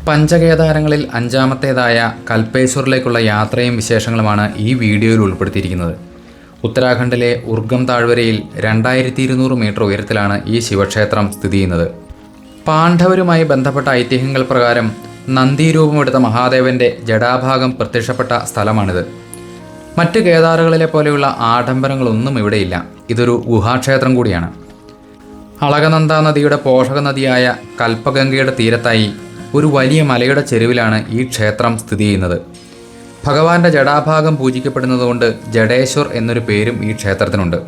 പഞ്ചകേദാരങ്ങളിൽ അഞ്ചാമത്തേതായ കൽപേശ്വറിലേക്കുള്ള യാത്രയും വിശേഷങ്ങളുമാണ് ഈ വീഡിയോയിൽ ഉൾപ്പെടുത്തിയിരിക്കുന്നത്. ഉത്തരാഖണ്ഡിലെ ഉർഗം താഴ്വരയിൽ 2200 മീറ്റർ ഉയരത്തിലാണ് ഈ ശിവക്ഷേത്രം സ്ഥിതി ചെയ്യുന്നത്. പാണ്ഡവരുമായി ബന്ധപ്പെട്ട ഐതിഹ്യങ്ങൾ പ്രകാരം നന്ദീരൂപമെടുത്ത മഹാദേവന്റെ ജടാഭാഗം പ്രത്യക്ഷപ്പെട്ട സ്ഥലമാണിത്. മറ്റ് കേദാറുകളിലെ പോലെയുള്ള ആഡംബരങ്ങളൊന്നും ഇവിടെയില്ല. ഇതൊരു ഗുഹാക്ഷേത്രം കൂടിയാണ്. അളകനന്ദ നദിയുടെ പോഷക നദിയായ കൽപ്പഗംഗയുടെ തീരത്തായി ഒരു വലിയ മലയുടെ ചെരുവിലാണ് ഈ ക്ഷേത്രം സ്ഥിതി ചെയ്യുന്നത്. ഭഗവാന്റെ ജടാഭാഗം പൂജിക്കപ്പെടുന്നതുകൊണ്ട് ജഡേശ്വർ എന്നൊരു പേരും ഈ ക്ഷേത്രത്തിനുണ്ട്.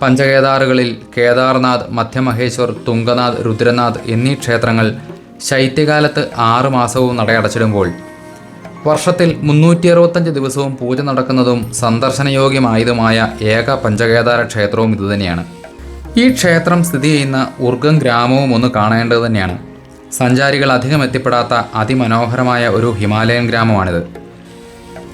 പഞ്ചകേദാറുകളിൽ കേദാർനാഥ്, മധ്യമഹേശ്വർ, തുംഗനാഥ്, രുദ്രനാഥ് എന്നീ ക്ഷേത്രങ്ങൾ ശൈത്യകാലത്ത് 6 മാസവും നടയടച്ചിടുമ്പോൾ വർഷത്തിൽ 365 ദിവസവും പൂജ നടക്കുന്നതും സന്ദർശനയോഗ്യമായതുമായ ഏക പഞ്ചകേദാര ക്ഷേത്രവും ഇതുതന്നെയാണ്. ഈ ക്ഷേത്രം സ്ഥിതി ചെയ്യുന്ന ഉർഗം ഗ്രാമവും ഒന്ന് കാണേണ്ടത് തന്നെയാണ്. സഞ്ചാരികൾ അധികം എത്തിപ്പെടാത്ത അതിമനോഹരമായ ഒരു ഹിമാലയൻ ഗ്രാമമാണിത്.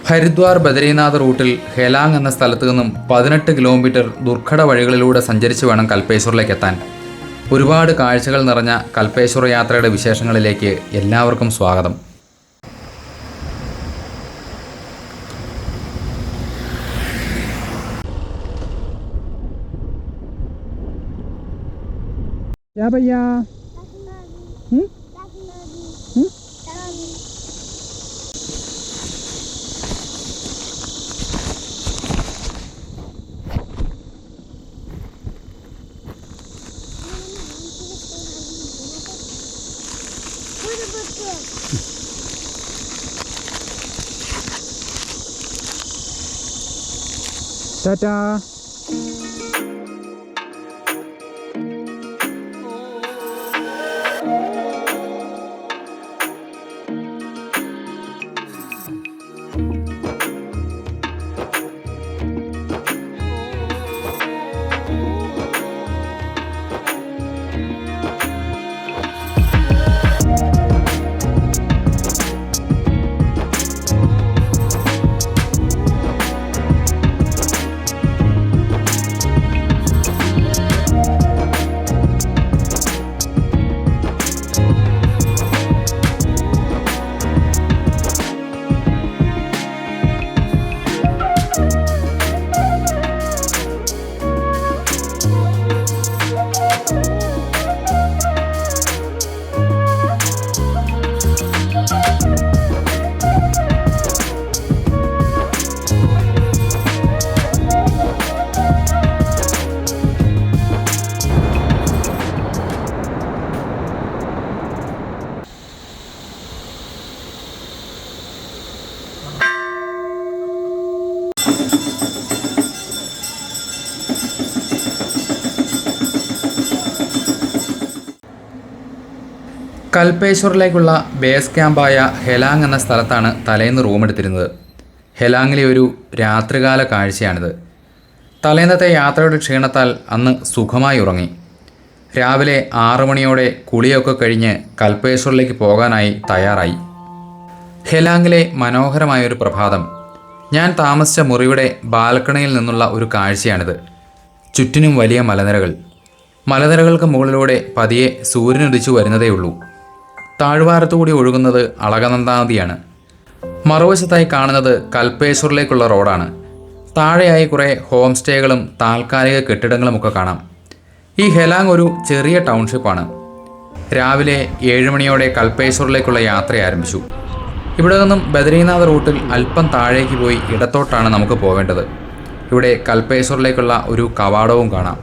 ഹരിദ്വാർ ബദരീനാഥ് റൂട്ടിൽ ഹെലാങ് എന്ന സ്ഥലത്ത് നിന്നും 18 കിലോമീറ്റർ ദുർഘട വഴികളിലൂടെ സഞ്ചരിച്ച് വേണം കൽപേശ്വറിലേക്ക് എത്താൻ. ഒരുപാട് കാഴ്ചകൾ നിറഞ്ഞ കൽപേശ്വർ യാത്രയുടെ വിശേഷങ്ങളിലേക്ക് എല്ലാവർക്കും സ്വാഗതം. क्या भैया टाटा. കൽപേശ്വറിലേക്കുള്ള ബേസ് ക്യാമ്പായ ഹെലാങ് എന്ന സ്ഥലത്താണ് തലേന്ന് റൂമെടുത്തിരുന്നത്. ഹെലാങ്ങിലെ ഒരു രാത്രികാല കാഴ്ചയാണിത്. തലേന്നത്തെ യാത്രയുടെ ക്ഷീണത്താൽ അന്ന് സുഖമായി ഉറങ്ങി. രാവിലെ 6 മണിയോടെ കുളിയൊക്കെ കഴിഞ്ഞ് കൽപേശ്വറിലേക്ക് പോകാനായി തയ്യാറായി. ഹെലാങ്ങിലെ മനോഹരമായൊരു പ്രഭാതം. ഞാൻ താമസിച്ച മുറിയുടെ ബാൽക്കണിയിൽ നിന്നുള്ള ഒരു കാഴ്ചയാണിത്. ചുറ്റിനും വലിയ മലനിരകൾ. മലനിരകൾക്ക് മുകളിലൂടെ പതിയെ സൂര്യനുദിച്ചു വരുന്നതേയുള്ളൂ. താഴ്വാരത്തുകൂടി ഒഴുകുന്നത് അളകനന്ദ നദിയാണ്. മറുവശത്തായി കാണുന്നത് കൽപേശ്വറിലേക്കുള്ള റോഡാണ്. താഴെയായി കുറേ ഹോം സ്റ്റേകളും താൽക്കാലിക കെട്ടിടങ്ങളുമൊക്കെ കാണാം. ഈ ഹെലാങ് ഒരു ചെറിയ ടൗൺഷിപ്പാണ്. രാവിലെ 7 മണിയോടെ കൽപേശ്വറിലേക്കുള്ള യാത്ര ആരംഭിച്ചു. ഇവിടെ നിന്നും ബദരീനാഥ് റൂട്ടിൽ അല്പം താഴേക്ക് പോയി ഇടത്തോട്ടാണ് നമുക്ക് പോവേണ്ടത്. ഇവിടെ കൽപേശ്വറിലേക്കുള്ള ഒരു കവാടവും കാണാം.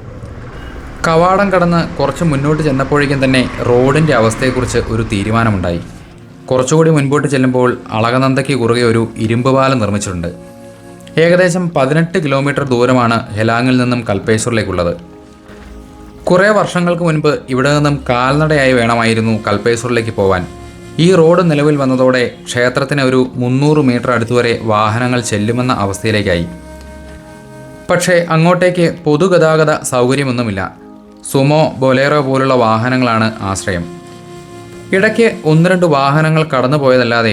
കവാടം കടന്ന് കുറച്ച് മുന്നോട്ട് ചെന്നപ്പോഴേക്കും തന്നെ റോഡിൻ്റെ അവസ്ഥയെക്കുറിച്ച് ഒരു തീരുമാനമുണ്ടായി. കുറച്ചുകൂടി മുൻപോട്ട് ചെല്ലുമ്പോൾ അളകനന്ദയ്ക്ക് കുറുകെ ഒരു ഇരുമ്പ് പാലം നിർമ്മിച്ചിട്ടുണ്ട്. ഏകദേശം 18 കിലോമീറ്റർ ദൂരമാണ് ഹെലാങ്ങിൽ നിന്നും കൽപേശ്വറിലേക്കുള്ളത്. കുറേ വർഷങ്ങൾക്ക് മുൻപ് ഇവിടെ നിന്നും കാൽനടയായി വേണമായിരുന്നു കൽപേശ്വറിലേക്ക് പോവാൻ. ഈ റോഡ് നിലവിൽ വന്നതോടെ ക്ഷേത്രത്തിന് ഒരു 300 മീറ്റർ അടുത്തുവരെ വാഹനങ്ങൾ ചെല്ലുമെന്ന അവസ്ഥയിലേക്കായി. പക്ഷേ അങ്ങോട്ടേക്ക് പൊതുഗതാഗത സൗകര്യമൊന്നുമില്ല. സുമോ, ബൊലേറോ പോലുള്ള വാഹനങ്ങളാണ് ആശ്രയം. ഇടയ്ക്ക് 1-2 വാഹനങ്ങൾ കടന്നു പോയതല്ലാതെ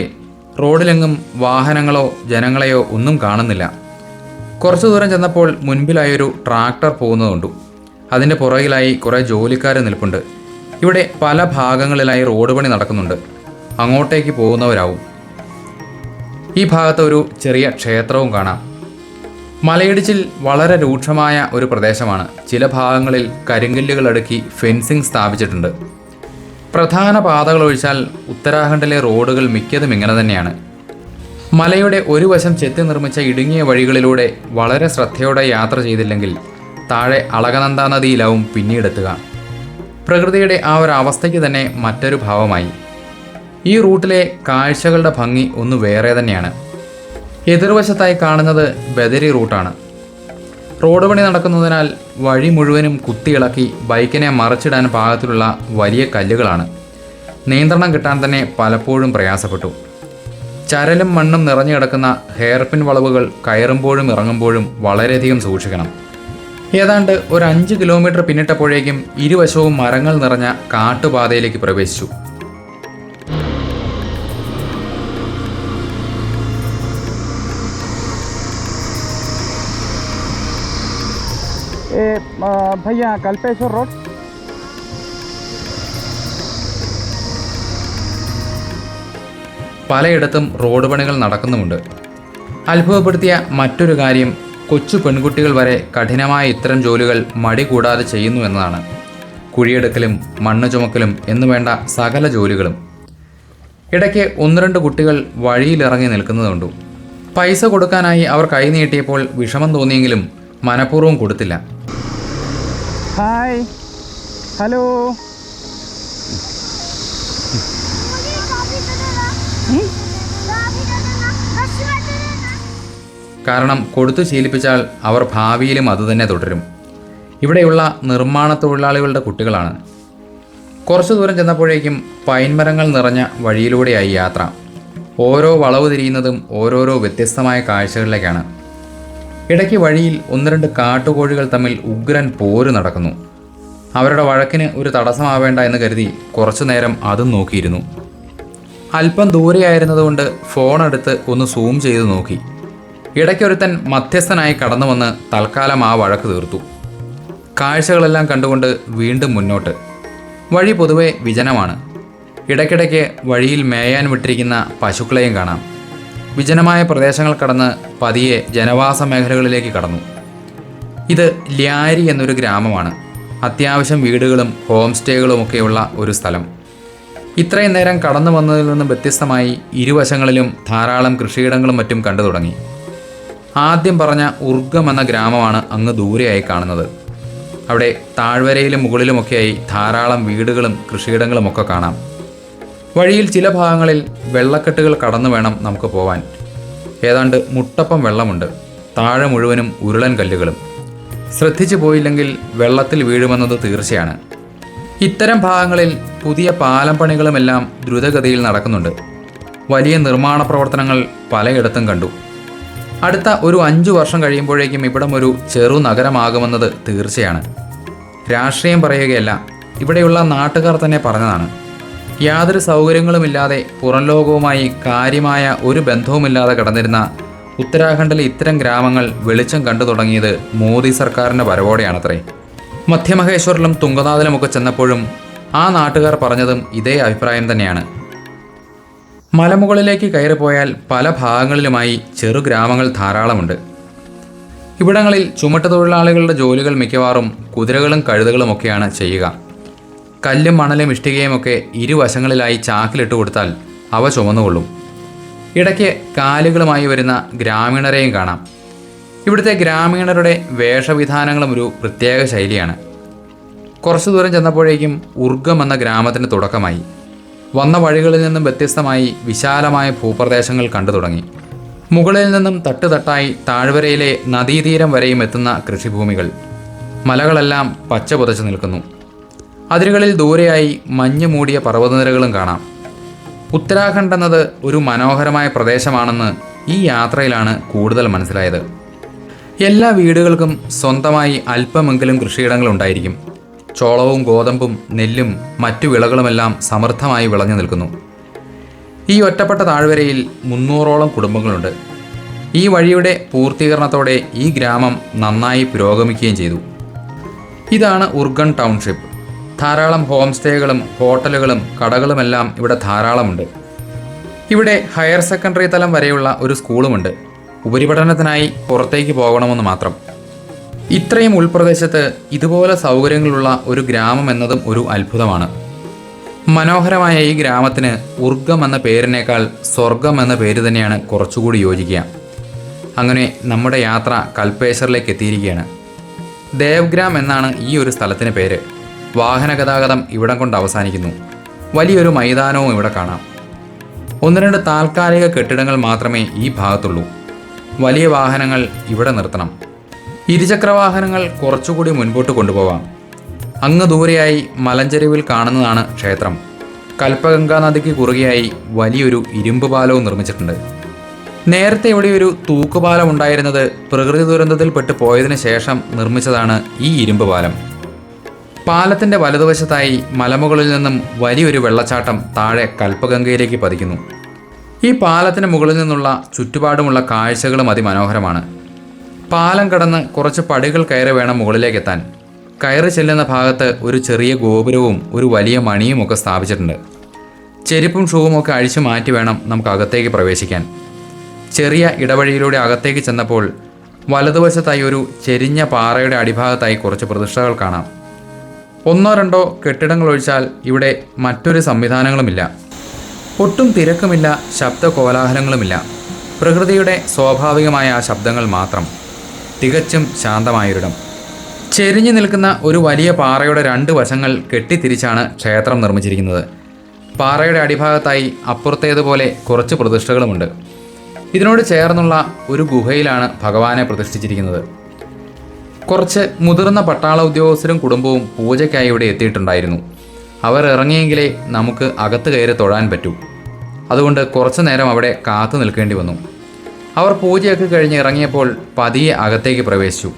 റോഡിലെങ്ങും വാഹനങ്ങളോ ജനങ്ങളെയോ ഒന്നും കാണുന്നില്ല. കുറച്ചു ദൂരം ചെന്നപ്പോൾ മുൻപിലായൊരു ട്രാക്ടർ പോകുന്നതുണ്ടു. അതിൻ്റെ പുറകിലായി കുറേ ജോലിക്കാർ നിൽപ്പുണ്ട്. ഇവിടെ പല ഭാഗങ്ങളിലായി റോഡ് പണി നടക്കുന്നുണ്ട്. അങ്ങോട്ടേക്ക് പോകുന്നവരാവും. ഈ ഭാഗത്ത് ഒരു ചെറിയ ക്ഷേത്രവും കാണാം. മലയിടിച്ചിൽ വളരെ രൂക്ഷമായ ഒരു പ്രദേശമാണ്. ചില ഭാഗങ്ങളിൽ കരിങ്കല്ലുകൾ അടുക്കി ഫെൻസിംഗ് സ്ഥാപിച്ചിട്ടുണ്ട്. പ്രധാന പാതകൾ ഒഴിച്ചാൽ ഉത്തരാഖണ്ഡിലെ റോഡുകൾ മിക്കതും ഇങ്ങനെ തന്നെയാണ്. മലയുടെ ഒരു വശം ചെത്തി നിർമ്മിച്ച ഇടുങ്ങിയ വഴികളിലൂടെ വളരെ ശ്രദ്ധയോടെ യാത്ര ചെയ്തില്ലെങ്കിൽ താഴെ അളകനന്ദ നദിയിലാവും പിന്നീടെത്തുക. പ്രകൃതിയുടെ ആ ഒരു അവസ്ഥയ്ക്ക് തന്നെ മറ്റൊരു ഭാവമായി. ഈ റൂട്ടിലെ കാഴ്ചകളുടെ ഭംഗി ഒന്ന് വേറെ തന്നെയാണ്. എതിർവശത്തായി കാണുന്നത് ബദരി റൂട്ടാണ്. റോഡ് പണി നടക്കുന്നതിനാൽ വഴി മുഴുവനും കുത്തിയിളക്കി ബൈക്കിനെ മറിച്ചിടാൻ പാകത്തിലുള്ള വലിയ കല്ലുകളാണ്. നിയന്ത്രണം കിട്ടാൻ തന്നെ പലപ്പോഴും പ്രയാസപ്പെട്ടു. ചരലും മണ്ണും നിറഞ്ഞു കിടക്കുന്ന ഹെയർപിൻ വളവുകൾ കയറുമ്പോഴും ഇറങ്ങുമ്പോഴും വളരെയധികം സൂക്ഷിക്കണം. ഏതാണ്ട് ഒരു 5 കിലോമീറ്റർ പിന്നിട്ടപ്പോഴേക്കും ഇരുവശവും മരങ്ങൾ നിറഞ്ഞ കാട്ടുപാതയിലേക്ക് പ്രവേശിച്ചു. भैया कल्पेश्वर रोड. പലയിടത്തും റോഡ് പണികൾ നടക്കുന്നുമുണ്ട്. അത്ഭുതപ്പെടുത്തിയ മറ്റൊരു കാര്യം കൊച്ചു പെൺകുട്ടികൾ വരെ കഠിനമായ ഇത്തരം ജോലികൾ മടി കൂടാതെ ചെയ്യുന്നു എന്നതാണ്. കുഴിയെടുക്കലും മണ്ണ് ചുമക്കലും എന്നു വേണ്ട സകല ജോലികളും. ഇടയ്ക്ക് 1-2 കുട്ടികൾ വഴിയിലിറങ്ങി നിൽക്കുന്നതുണ്ട്. പൈസ കൊടുക്കാനായി അവർ കൈ നീട്ടിയപ്പോൾ വിഷമം തോന്നിയെങ്കിലും മനഃപൂർവ്വം കൊടുത്തില്ല. Hi hello. കാരണം കൊടുത്തു ശീലിപ്പിച്ചാൽ അവർ ഭാവിയിലും അതുതന്നെ തുടരും. ഇവിടെയുള്ള നിർമ്മാണ തൊഴിലാളികളുടെ കുട്ടികളാണ്. കുറച്ചു ദൂരം ചെന്നപ്പോഴേക്കും പൈൻമരങ്ങൾ നിറഞ്ഞ വഴിയിലൂടെയായി യാത്ര. ഓരോ വളവ് തിരിയുന്നതും ഓരോരോ വ്യത്യസ്തമായ കാഴ്ചകളിലേക്കാണ്. ഇടയ്ക്ക് വഴിയിൽ 1-2 കാട്ടുകോഴികൾ തമ്മിൽ ഉഗ്രൻ പോര് നടക്കുന്നു. അവരുടെ വഴക്കിന് ഒരു തടസ്സമാവേണ്ട എന്ന് കരുതി കുറച്ചു നേരം അതും നോക്കിയിരുന്നു. അല്പം ദൂരെയായിരുന്നതുകൊണ്ട് ഫോണെടുത്ത് ഒന്ന് സൂം ചെയ്ത് നോക്കി. ഇടയ്ക്കൊരുത്തൻ മധ്യസ്ഥനായി കടന്നു വന്ന് തൽക്കാലം ആ വഴക്ക് തീർത്തു. കാഴ്ചകളെല്ലാം കണ്ടുകൊണ്ട് വീണ്ടും മുന്നോട്ട്. വഴി പൊതുവെ വിജനമാണ്. ഇടയ്ക്കിടയ്ക്ക് വഴിയിൽ മേയാൻ വിട്ടിരിക്കുന്ന പശുക്കളെയും കാണാം. വിജനമായ പ്രദേശങ്ങൾ കടന്ന് പതിയെ ജനവാസ മേഖലകളിലേക്ക് കടന്നു. ഇത് ല്യാരി എന്നൊരു ഗ്രാമമാണ്. അത്യാവശ്യം വീടുകളും ഹോം സ്റ്റേകളുമൊക്കെയുള്ള ഒരു സ്ഥലം. ഇത്രയും നേരം കടന്നു വന്നതിൽ നിന്നും വ്യത്യസ്തമായി ഇരുവശങ്ങളിലും ധാരാളം കൃഷിയിടങ്ങളും മറ്റും കണ്ടു തുടങ്ങി. ആദ്യം പറഞ്ഞ ഉർഗം എന്ന ഗ്രാമമാണ് അങ്ങ് ദൂരെയായി കാണുന്നത്. അവിടെ താഴ്വരയിലും മുകളിലുമൊക്കെയായി ധാരാളം വീടുകളും കൃഷിയിടങ്ങളും ഒക്കെ കാണാം. വഴിയിൽ ചില ഭാഗങ്ങളിൽ വെള്ളക്കെട്ടുകൾ കടന്നു വേണം നമുക്ക് പോവാൻ. ഏതാണ്ട് മുട്ടപ്പം വെള്ളമുണ്ട്. താഴെ മുഴുവനും ഉരുളൻ കല്ലുകളും. ശ്രദ്ധിച്ചു പോയില്ലെങ്കിൽ വെള്ളത്തിൽ വീഴുമെന്നത് തീർച്ചയാണ്. ഇത്തരം ഭാഗങ്ങളിൽ പുതിയ പാലം പണികളുമെല്ലാം ദ്രുതഗതിയിൽ നടക്കുന്നുണ്ട്. വലിയ നിർമ്മാണ പ്രവർത്തനങ്ങൾ പലയിടത്തും കണ്ടു. അടുത്ത ഒരു 5 വർഷം കഴിയുമ്പോഴേക്കും ഇവിടം ഒരു ചെറു നഗരമാകുമെന്നത് തീർച്ചയാണ്. രാഷ്ട്രീയം പറയുകയല്ല, ഇവിടെയുള്ള നാട്ടുകാർ തന്നെ പറഞ്ഞതാണ്. യാതൊരു സൗകര്യങ്ങളുമില്ലാതെ പുറം ലോകവുമായി കാര്യമായ ഒരു ബന്ധവുമില്ലാതെ കിടന്നിരുന്ന ഉത്തരാഖണ്ഡിലെ ഇത്തരം ഗ്രാമങ്ങൾ വെളിച്ചം കണ്ടു തുടങ്ങിയത് മോദി സർക്കാരിൻ്റെ വരവോടെയാണത്രേ. മധ്യമഹേശ്വറിലും തുങ്കനാഥിലുമൊക്കെ ചെന്നപ്പോഴും ആ നാട്ടുകാർ പറഞ്ഞതും ഇതേ അഭിപ്രായം തന്നെയാണ്. മലമുകളിലേക്ക് കയറിപ്പോയാൽ പല ഭാഗങ്ങളിലുമായി ചെറു ഗ്രാമങ്ങൾ ധാരാളമുണ്ട്. ഇവിടങ്ങളിൽ ചുമട്ടുതൊഴിലാളികളുടെ ജോലികൾ മിക്കവാറും കുതിരകളും കഴുതകളുമൊക്കെയാണ് ചെയ്യുക. കല്ലും മണലും ഇഷ്ടികയുമൊക്കെ ഇരുവശങ്ങളിലായി ചാക്കിലിട്ട് കൊടുത്താൽ അവ ചുമന്നുകൊള്ളും. ഇടയ്ക്ക് കാലുകളുമായി വരുന്ന ഗ്രാമീണരെയും കാണാം. ഇവിടുത്തെ ഗ്രാമീണരുടെ വേഷവിധാനങ്ങളും ഒരു പ്രത്യേക ശൈലിയാണ്. കുറച്ചു ദൂരം ചെന്നപ്പോഴേക്കും ഉർഗം എന്ന ഗ്രാമത്തിന് തുടക്കമായി. വന്ന വഴികളിൽ നിന്നും വ്യത്യസ്തമായി വിശാലമായ ഭൂപ്രദേശങ്ങൾ കണ്ടു തുടങ്ങി. മുകളിൽ നിന്നും തട്ടുതട്ടായി താഴ്വരയിലെ നദീതീരം വരെയും എത്തുന്ന കൃഷിഭൂമികൾ. മലകളെല്ലാം പച്ച പുതച്ചു നിൽക്കുന്നു. അതിരുകളിൽ ദൂരെയായി മഞ്ഞ് മൂടിയ പർവ്വതനിരകളും കാണാം. ഉത്തരാഖണ്ഡ് എന്നത് ഒരു മനോഹരമായ പ്രദേശമാണെന്ന് ഈ യാത്രയിലാണ് കൂടുതൽ മനസ്സിലായത്. എല്ലാ വീടുകൾക്കും സ്വന്തമായി അല്പമെങ്കിലും കൃഷിയിടങ്ങളുണ്ടായിരിക്കും. ചോളവും ഗോതമ്പും നെല്ലും മറ്റു വിളകളുമെല്ലാം സമൃദ്ധമായി വിളഞ്ഞു നിൽക്കുന്നു. ഈ ഒറ്റപ്പെട്ട താഴ്വരയിൽ 300ഓളം കുടുംബങ്ങളുണ്ട്. ഈ വഴിയുടെ പൂർത്തീകരണത്തോടെ ഈ ഗ്രാമം നന്നായി പുരോഗമിക്കുകയും ചെയ്തു. ഇതാണ് ഉർഗൻ ടൗൺഷിപ്പ്. ധാരാളം ഹോം സ്റ്റേകളും ഹോട്ടലുകളും കടകളുമെല്ലാം ഇവിടെ ധാരാളമുണ്ട്. ഇവിടെ ഹയർ സെക്കൻഡറി തലം വരെയുള്ള ഒരു സ്കൂളുമുണ്ട്. ഉപരിപഠനത്തിനായി പുറത്തേക്ക് പോകണമെന്ന് മാത്രം. ഇത്രയും ഉൾപ്രദേശത്ത് ഇതുപോലെ സൗകര്യങ്ങളുള്ള ഒരു ഗ്രാമം എന്നതും ഒരു അത്ഭുതമാണ്. മനോഹരമായ ഈ ഗ്രാമത്തിന് ഉർഗം എന്ന പേരിനേക്കാൾ സ്വർഗം എന്ന പേര് തന്നെയാണ് കുറച്ചുകൂടി യോജിക്കുക. അങ്ങനെ നമ്മുടെ യാത്ര കൽപ്പേശ്വറിലേക്ക് എത്തിയിരിക്കുകയാണ്. ദേവ്ഗ്രാം എന്നാണ് ഈ ഒരു സ്ഥലത്തിന് പേര്. വാഹന ഗതാഗതം ഇവിടം കൊണ്ട് അവസാനിക്കുന്നു. വലിയൊരു മൈതാനവും ഇവിടെ കാണാം. 1-2 താൽക്കാലിക കെട്ടിടങ്ങൾ മാത്രമേ ഈ ഭാഗത്തുള്ളൂ. വലിയ വാഹനങ്ങൾ ഇവിടെ നിർത്തണം. ഇരുചക്രവാഹനങ്ങൾ കുറച്ചുകൂടി മുൻപോട്ട് കൊണ്ടുപോകാം. അങ്ങ് ദൂരെയായി മലഞ്ചെരുവിൽ കാണുന്നതാണ് ക്ഷേത്രം. കൽപ്പഗംഗാ നദിക്ക് കുറുകെയായി വലിയൊരു ഇരുമ്പ് പാലവും നിർമ്മിച്ചിട്ടുണ്ട്. നേരത്തെ ഇവിടെ ഒരു തൂക്കുപാലം ഉണ്ടായിരുന്നത് പ്രകൃതി ദുരന്തത്തിൽപ്പെട്ട് പോയതിനു ശേഷം നിർമ്മിച്ചതാണ് ഈ ഇരുമ്പ് പാലം. പാലത്തിൻ്റെ വലതുവശത്തായി മലമുകളിൽ നിന്നും വലിയൊരു വെള്ളച്ചാട്ടം താഴെ കൽപ്പഗംഗയിലേക്ക് പതിക്കുന്നു. ഈ പാലത്തിന് മുകളിൽ നിന്നുള്ള ചുറ്റുപാടുമുള്ള കാഴ്ചകളും അതിമനോഹരമാണ്. പാലം കടന്ന് കുറച്ച് പടികൾ കയറി വേണം മുകളിലേക്കെത്താൻ. കയറി ചെല്ലുന്ന ഭാഗത്ത് ഒരു ചെറിയ ഗോപുരവും ഒരു വലിയ മണിയും ഒക്കെ സ്ഥാപിച്ചിട്ടുണ്ട്. ചെരുപ്പും ഷൂവും ഒക്കെ അഴിച്ചു മാറ്റി വേണം നമുക്ക് അകത്തേക്ക് പ്രവേശിക്കാൻ. ചെറിയ ഇടവഴിയിലൂടെ അകത്തേക്ക് ചെന്നപ്പോൾ വലതുവശത്തായി ഒരു ചെരിഞ്ഞ പാറയുടെ അടിഭാഗത്തായി കുറച്ച് പ്രതിഷ്ഠകൾ കാണാം. 1-2 കെട്ടിടങ്ങൾ ഒഴിച്ചാൽ ഇവിടെ മറ്റൊരു സംവിധാനങ്ങളുമില്ല. ഒട്ടും തിരക്കുമില്ല, ശബ്ദ കോലാഹലങ്ങളുമില്ല. പ്രകൃതിയുടെ സ്വാഭാവികമായ ആ ശബ്ദങ്ങൾ മാത്രം. തികച്ചും ശാന്തമായൊരിടം. ചെരിഞ്ഞു നിൽക്കുന്ന ഒരു വലിയ പാറയുടെ 2 വശങ്ങൾ കെട്ടിത്തിരിച്ചാണ് ക്ഷേത്രം നിർമ്മിച്ചിരിക്കുന്നത്. പാറയുടെ അടിഭാഗത്തായി അപ്പുറത്തേതുപോലെ കുറച്ച് പ്രതിഷ്ഠകളുമുണ്ട്. ഇതിനോട് ചേർന്നുള്ള ഒരു ഗുഹയിലാണ് ഭഗവാനെ പ്രതിഷ്ഠിച്ചിരിക്കുന്നത്. കുറച്ച് മുതിർന്ന പട്ടാള ഉദ്യോഗസ്ഥരും കുടുംബവും പൂജയ്ക്കായി ഇവിടെ എത്തിയിട്ടുണ്ടായിരുന്നു. അവർ ഇറങ്ങിയെങ്കിലേ നമുക്ക് അകത്ത് കയറി തൊഴാൻ പറ്റൂ. അതുകൊണ്ട് കുറച്ചു നേരം അവിടെ കാത്തു നിൽക്കേണ്ടി വന്നു. അവർ പൂജയൊക്കെ കഴിഞ്ഞ് ഇറങ്ങിയപ്പോൾ പതിയെ അകത്തേക്ക് പ്രവേശിച്ചു.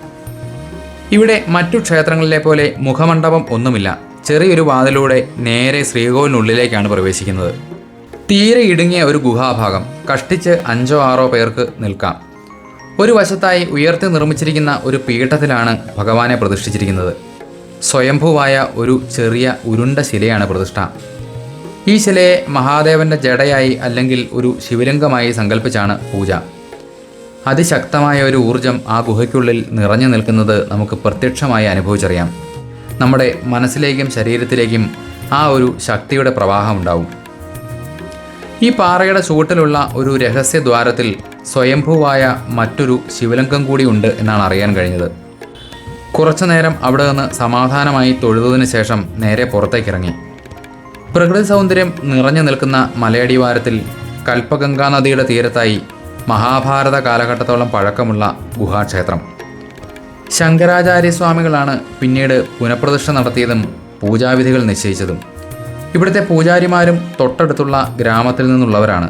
ഇവിടെ മറ്റു ക്ഷേത്രങ്ങളിലെ പോലെ മുഖമണ്ഡപം ഒന്നുമില്ല. ചെറിയൊരു വാതിലൂടെ നേരെ ശ്രീകോവിലിനുള്ളിലേക്കാണ് പ്രവേശിക്കുന്നത്. തീരെ ഇടുങ്ങിയ ഒരു ഗുഹാഭാഗം. കഷ്ടിച്ച് 5-6 പേർക്ക് നിൽക്കാം. ഒരു വശത്തായി ഉയർത്തി നിർമ്മിച്ചിരിക്കുന്ന ഒരു പീഠത്തിലാണ് ഭഗവാനെ പ്രതിഷ്ഠിച്ചിരിക്കുന്നത്. സ്വയംഭൂവായ ഒരു ചെറിയ ഉരുണ്ട ശിലയാണ് പ്രതിഷ്ഠ. ഈ ശിലയെ മഹാദേവന്റെ ജടയായി അല്ലെങ്കിൽ ഒരു ശിവലിംഗമായി സങ്കല്പിച്ചാണ് പൂജ. അതിശക്തമായ ഒരു ഊർജം ആ ഗുഹയ്ക്കുള്ളിൽ നിറഞ്ഞു നിൽക്കുന്നത് നമുക്ക് പ്രത്യക്ഷമായി അനുഭവിച്ചറിയാം. നമ്മുടെ മനസ്സിലേക്കും ശരീരത്തിലേക്കും ആ ഒരു ശക്തിയുടെ പ്രവാഹം ഉണ്ടാവും. ഈ പാറയുടെ ചുവട്ടിലുള്ള ഒരു രഹസ്യ ദ്വാരത്തിൽ സ്വയംഭൂവായ മറ്റൊരു ശിവലിംഗം കൂടി ഉണ്ട് എന്നാണ് അറിയാൻ കഴിഞ്ഞത്. കുറച്ചു നേരം അവിടെ നിന്ന് സമാധാനമായി തൊഴുതതിനു ശേഷം നേരെ പുറത്തേക്കിറങ്ങി. പ്രകൃതി സൗന്ദര്യം നിറഞ്ഞു നിൽക്കുന്ന മലയടിവാരത്തിൽ കൽപ്പഗംഗാ നദിയുടെ തീരത്തായി മഹാഭാരത കാലഘട്ടത്തോളം പഴക്കമുള്ള ഗുഹാക്ഷേത്രം. ശങ്കരാചാര്യസ്വാമികളാണ് പിന്നീട് പുനഃപ്രതിഷ്ഠ നടത്തിയതും പൂജാവിധികൾ നിശ്ചയിച്ചതും. ഇവിടുത്തെ പൂജാരിമാരും തൊട്ടടുത്തുള്ള ഗ്രാമത്തിൽ നിന്നുള്ളവരാണ്.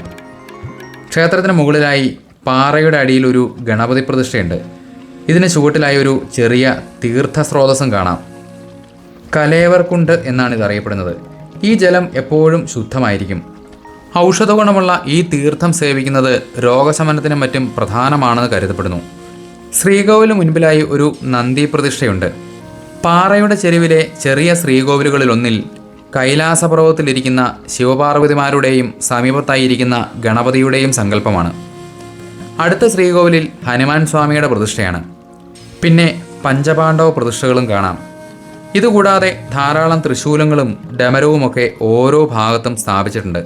ക്ഷേത്രത്തിന് മുകളിലായി പാറയുടെ അടിയിൽ ഒരു ഗണപതി പ്രതിഷ്ഠയുണ്ട്. ഇതിന് ചുവട്ടിലായി ഒരു ചെറിയ തീർത്ഥസ്രോതസ്സും കാണാം. കലേവർകുണ്ട് എന്നാണ് ഇത് അറിയപ്പെടുന്നത്. ഈ ജലം എപ്പോഴും ശുദ്ധമായിരിക്കും. ഔഷധഗുണമുള്ള ഈ തീർത്ഥം സേവിക്കുന്നത് രോഗശമനത്തിനും മറ്റും പ്രധാനമാണെന്ന് കരുതപ്പെടുന്നു. ശ്രീകോവിലിന് മുൻപിലായി ഒരു നന്ദി പ്രതിഷ്ഠയുണ്ട്. പാറയുടെ ചെരുവിലെ ചെറിയ ശ്രീകോവിലുകളിലൊന്നിൽ കൈലാസപർവ്വതത്തിലിരിക്കുന്ന ശിവപാർവതിമാരുടെയും സമീപത്തായിരിക്കുന്ന ഗണപതിയുടെയും സങ്കല്പമാണ്. അടുത്ത ശ്രീകോവിലിൽ ഹനുമാൻ സ്വാമിയുടെ പ്രതിഷ്ഠയാണ്. പിന്നെ പഞ്ചപാണ്ഡവ പ്രതിഷ്ഠകളും കാണാം. ഇതുകൂടാതെ ധാരാളം ത്രിശൂലങ്ങളും ഡമരവുമൊക്കെ ഓരോ ഭാഗത്തും സ്ഥാപിച്ചിട്ടുണ്ട്.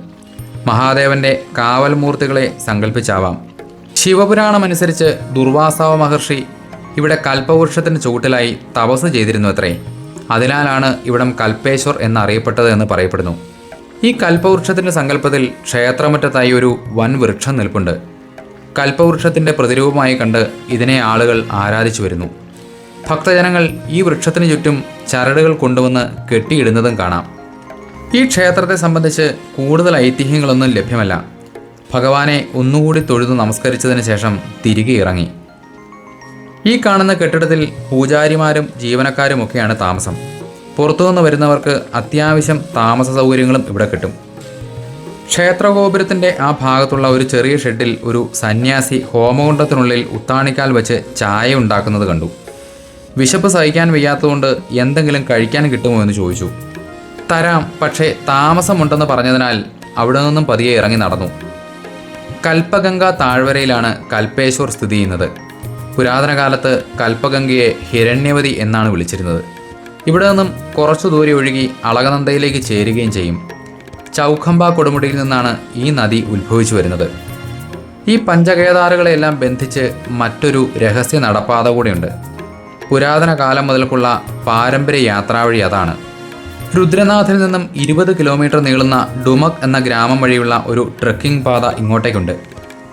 മഹാദേവന്റെ കാവൽ മൂർത്തികളെ സങ്കല്പിച്ചാവാം. ശിവപുരാണമനുസരിച്ച് ദുർവാസാവ മഹർഷി ഇവിടെ കൽപ്പവൃക്ഷത്തിന് ചുവട്ടിലായി തപസ് ചെയ്തിരുന്നു അത്രേ. അതിനാലാണ് ഇവിടം കൽപ്പേശ്വർ എന്നറിയപ്പെട്ടത് എന്ന് പറയപ്പെടുന്നു. ഈ കൽപ്പവൃക്ഷത്തിൻ്റെ സങ്കല്പത്തിൽ ക്ഷേത്രമുറ്റത്തായി ഒരു വൻ വൃക്ഷം നിൽപ്പുണ്ട്. കൽപ്പവൃക്ഷത്തിൻ്റെ പ്രതിരൂപമായി കണ്ട് ഇതിനെ ആളുകൾ ആരാധിച്ചു വരുന്നു. ഭക്തജനങ്ങൾ ഈ വൃക്ഷത്തിന് ചുറ്റും ചരടുകൾ കൊണ്ടുവന്ന് കെട്ടിയിടുന്നതും കാണാം. ഈ ക്ഷേത്രത്തെ സംബന്ധിച്ച് കൂടുതൽ ഐതിഹ്യങ്ങളൊന്നും ലഭ്യമല്ല. ഭഗവാനെ ഒന്നുകൂടി തൊഴുതു നമസ്കരിച്ചതിന് ശേഷം തിരികെ ഇറങ്ങി. ഈ കാണുന്ന കെട്ടിടത്തിൽ പൂജാരിമാരും ജീവനക്കാരുമൊക്കെയാണ് താമസം. പുറത്തുനിന്ന് വരുന്നവർക്ക് അത്യാവശ്യം താമസ സൗകര്യങ്ങളും ഇവിടെ കിട്ടും. ക്ഷേത്രഗോപുരത്തിൻ്റെ ആ ഭാഗത്തുള്ള ഒരു ചെറിയ ഷെഡിൽ ഒരു സന്യാസി ഹോമകുണ്ഡത്തിനുള്ളിൽ ഉത്താണിക്കാൽ വെച്ച് ചായ ഉണ്ടാക്കുന്നത് കണ്ടു. വിശപ്പ് സഹിക്കാൻ വയ്യാത്തതുകൊണ്ട് എന്തെങ്കിലും കഴിക്കാൻ കിട്ടുമോ എന്ന് ചോദിച്ചു. തരാം, പക്ഷേ താമസമുണ്ടെന്ന് പറഞ്ഞതിനാൽ അവിടെ നിന്നും പതിയെ ഇറങ്ങി നടന്നു. കൽപ്പഗംഗ താഴ്വരയിലാണ് കൽപ്പേശ്വർ സ്ഥിതി ചെയ്യുന്നത്. പുരാതന കാലത്ത് കൽപ്പഗംഗയെ ഹിരണ്യവതി എന്നാണ് വിളിച്ചിരുന്നത്. ഇവിടെ നിന്നും കുറച്ചു ദൂരെ ഒഴുകി അളകനന്ദയിലേക്ക് ചേരുകയും ചെയ്യും. ചൗഖംബ കൊടുമുടിയിൽ നിന്നാണ് ഈ നദി ഉത്ഭവിച്ചു വരുന്നത്. ഈ പഞ്ചകേദാറുകളെല്ലാം ബന്ധിച്ച് മറ്റൊരു രഹസ്യ നടപ്പാത കൂടെയുണ്ട്. പുരാതന കാലം മുതൽക്കുള്ള പാരമ്പര്യ യാത്രാവഴി അതാണ്. രുദ്രനാഥിൽ നിന്നും 20 കിലോമീറ്റർ നീളുന്ന ഡുമക് എന്ന ഗ്രാമം വഴിയുള്ള ഒരു ട്രെക്കിംഗ് പാത ഇങ്ങോട്ടേക്കുണ്ട്.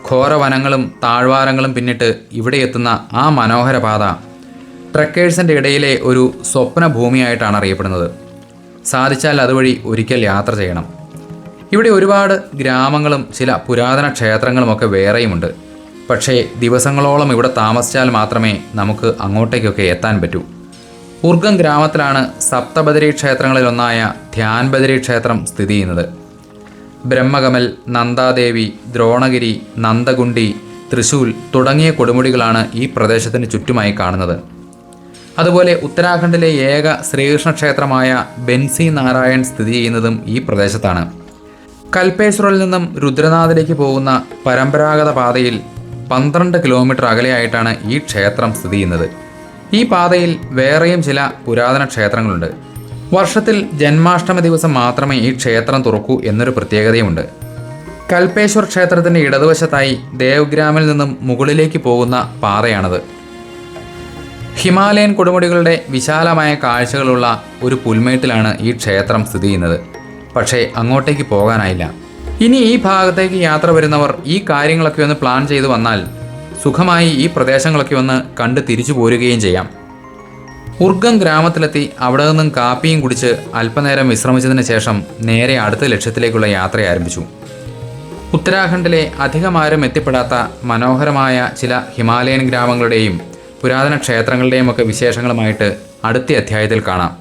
ഘോരവനങ്ങളും താഴ്വാരങ്ങളും പിന്നിട്ട് ഇവിടെ എത്തുന്ന ആ മനോഹര പാത ട്രെക്കേഴ്സിൻ്റെ ഇടയിലെ ഒരു സ്വപ്ന ഭൂമിയായിട്ടാണ് അറിയപ്പെടുന്നത്. സാധിച്ചാൽ അതുവഴി ഒരിക്കൽ യാത്ര ചെയ്യണം. ഇവിടെ ഒരുപാട് ഗ്രാമങ്ങളും ചില പുരാതന ക്ഷേത്രങ്ങളുമൊക്കെ വേറെയുമുണ്ട്. പക്ഷേ ദിവസങ്ങളോളം ഇവിടെ താമസിച്ചാൽ മാത്രമേ നമുക്ക് അങ്ങോട്ടേക്കൊക്കെ എത്താൻ പറ്റൂ. ഉർഗം ഗ്രാമത്തിലാണ് സപ്തബദരി ക്ഷേത്രങ്ങളിലൊന്നായ ധ്യാൻബദരി ക്ഷേത്രം സ്ഥിതി ചെയ്യുന്നത്. ബ്രഹ്മകമൽ, നന്ദാദേവി, ദ്രോണഗിരി, നന്ദകുണ്ടി, തൃശൂൽ തുടങ്ങിയ കൊടുമുടികളാണ് ഈ പ്രദേശത്തിന് ചുറ്റുമായി കാണുന്നത്. അതുപോലെ ഉത്തരാഖണ്ഡിലെ ഏക ശ്രീകൃഷ്ണ ക്ഷേത്രമായ ബൻസി നാരായൺ സ്ഥിതി ചെയ്യുന്നതും ഈ പ്രദേശത്താണ്. കൽപ്പേശ്വറിൽ നിന്നും രുദ്രനാഥിലേക്ക് പോകുന്ന പരമ്പരാഗത പാതയിൽ 12 കിലോമീറ്റർ അകലെയായിട്ടാണ് ഈ ക്ഷേത്രം സ്ഥിതി ചെയ്യുന്നത്. ഈ പാതയിൽ വേറെയും ചില പുരാതന ക്ഷേത്രങ്ങളുണ്ട്. വർഷത്തിൽ ജന്മാഷ്ടമി ദിവസം മാത്രമേ ഈ ക്ഷേത്രം തുറക്കൂ എന്നൊരു പ്രത്യേകതയുമുണ്ട്. കൽപ്പേശ്വർ ക്ഷേത്രത്തിൻ്റെ ഇടതുവശത്തായി ദേവ്ഗ്രാമിൽ നിന്നും മുകളിലേക്ക് പോകുന്ന പാതയാണത്. ഹിമാലയൻ കൊടുമുടികളുടെ വിശാലമായ കാഴ്ചകളുള്ള ഒരു പുൽമേട്ടിലാണ് ഈ ക്ഷേത്രം സ്ഥിതി ചെയ്യുന്നത്. പക്ഷേ അങ്ങോട്ടേക്ക് പോകാനായില്ല. ഇനി ഈ ഭാഗത്തേക്ക് യാത്ര വരുന്നവർ ഈ കാര്യങ്ങളൊക്കെ ഒന്ന് പ്ലാൻ ചെയ്തു വന്നാൽ സുഖമായി ഈ പ്രദേശങ്ങളൊക്കെ ഒന്ന് കണ്ട് തിരിച്ചു പോരുകയും ചെയ്യാം. ഉർഗം ഗ്രാമത്തിലെത്തി അവിടെ നിന്നും കാപ്പിയും കുടിച്ച് അല്പനേരം വിശ്രമിച്ചതിന് ശേഷം നേരെ അടുത്ത ലക്ഷ്യത്തിലേക്കുള്ള യാത്ര ആരംഭിച്ചു. ഉത്തരാഖണ്ഡിലെ അധികമാരും എത്തിപ്പെടാത്ത മനോഹരമായ ചില ഹിമാലയൻ ഗ്രാമങ്ങളുടെയും പുരാതന ക്ഷേത്രങ്ങളുടെയും ഒക്കെ വിശേഷങ്ങളുമായിട്ട് അടുത്ത അധ്യായത്തിൽ കാണാം.